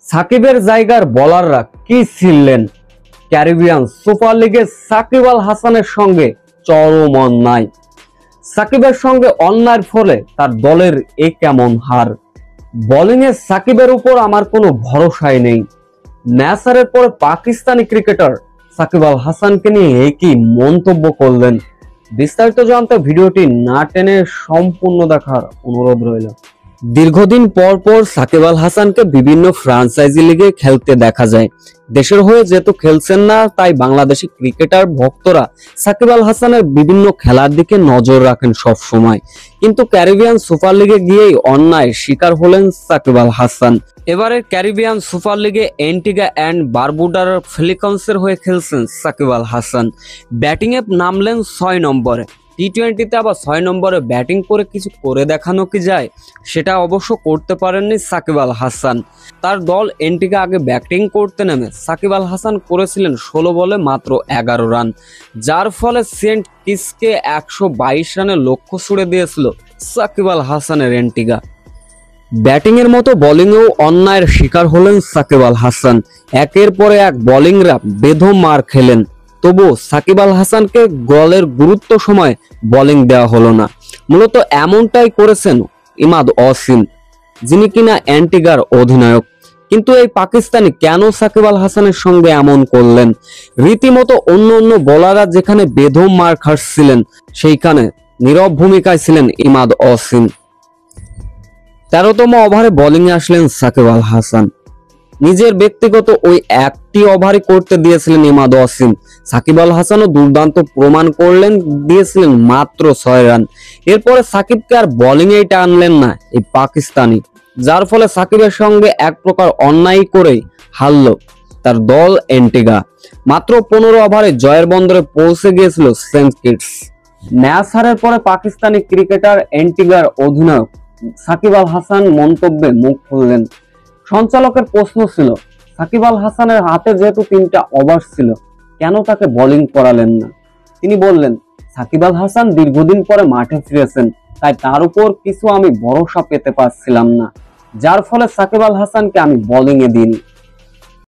সাকিবের জায়গার বোলাররা কি ছিলেন? ক্যারিবিয়ান সুপার লিগে সাকিব আল হাসানের সঙ্গে চরম অন্যায়। সাকিবের সঙ্গে অন্যায়ের ফলে তার দলের এ কেমন হার। বোলিংয়ে সাকিবের উপর আমার কোনো ভরসাই নেই। ম্যাচের পরে পাকিস্তানি ক্রিকেটার সাকিব আল হাসানকে নিয়ে একই মন্তব্য করলেন। বিস্তারিত জানতে ভিডিওটি না টেনে সম্পূর্ণ দেখার অনুরোধ রইল। দীর্ঘদিন পর পর সাকিব আল হাসানকে বিভিন্ন ফ্রাঞ্চাইজি লিগে খেলতে দেখা যায়। দেশের হয়ে যেহেতু খেলছেন না, তাই বাংলাদেশি ক্রিকেটার ভক্তরা সাকিব আল হাসানের বিভিন্ন খেলার দিকে নজর রাখেন সব সময়। কিন্তু ক্যারিবিয়ান সুপার লিগে গিয়েই অন্যায় শিকার হলেন সাকিব আল হাসান। এবারে ক্যারিবিয়ান সুপার লিগে অ্যান্টিগা অ্যান্ড বারবুডার ফেলিকন্সের হয়ে খেলছেন সাকিব আল হাসান। ব্যাটিংয়ে নামলেন 6 নম্বরে। টি-20তে আবার 6 নম্বরে ব্যাটিং করে কিছু করে দেখানো কি যায়? সেটা অবশ্য করতে পারেননি সাকিব আল হাসান। তার দল অ্যান্টিগা আগে ব্যাটিং করতে নেমে সাকিব আল হাসান করেছিলেন 16 বলে মাত্র 11 রান, যার ফলে সেন্ট কিটসকে 122 রানের লক্ষ্য ছুড়ে দিয়েছিল সাকিব আল হাসানের অ্যান্টিগা। ব্যাটিং এর মতো বোলিংয়েও অন্যায়ের শিকার হলেন সাকিব আল হাসান। একের পর এক বোলিংরা বেধম মার খেলেন, তবু সাকিব আল হাসানকে দলের গুরুত্ব সময় বোলিং দেওয়া হলো না। মূলত এমনটাই করেছেন ইমাদ ওয়াসিম, যিনি কিনা অ্যান্টিগার অধিনায়ক। কিন্তু এই পাকিস্তানি কেন সাকিব আল হাসানের সঙ্গে এমন করলেন? রীতিমতো অন্য বোলাররা যেখানে বেধম মার খাচ্ছিলেন, সেইখানে নীরব ভূমিকায় ছিলেন ইমাদ ওয়াসিম। 13তম ওভারে বোলিংয়ে আসলেন সাকিব আল হাসান। নিজের ব্যক্তিগত ওই একটি ওভারই করতে দিয়েছিলেন ইমাদ ওয়াসিম। সাকিব আল হাসানও দুর্দান্ত প্রমাণ করলেন, দিয়েছিলেন মাত্র 6 রান। এরপরে সাকিবকে আর বোলিংয়েই টানলেন না এই পাকিস্তানি, যার ফলে সাকিবের সঙ্গে এক প্রকার অন্যায় করেই হারল তার দল অ্যান্টিগা। মাত্র 15 ওভারে জয়ের বন্দরে পৌঁছে গিয়েছিল সেন্ট কিটস। ম্যাচ হারের পরে পাকিস্তানি ক্রিকেটার অ্যান্টিগার অধিনায়ক সাকিব আল হাসান মন্তব্যে মুখ খুললেন। সঞ্চালকের প্রশ্ন ছিল, সাকিব আল হাসানের হাতে যেহেতু 3টা ওভার ছিল, কেন তাকে বোলিং করালেন না? তিনি বললেন, সাকিব আল হাসান দীর্ঘদিন পরে মাঠে ফিরেছেন, তাই তার উপর কিছু আমি ভরসা পেতে পারছিলাম না, যার ফলে সাকিব আল হাসানকে আমি বোলিং এ দিইনি।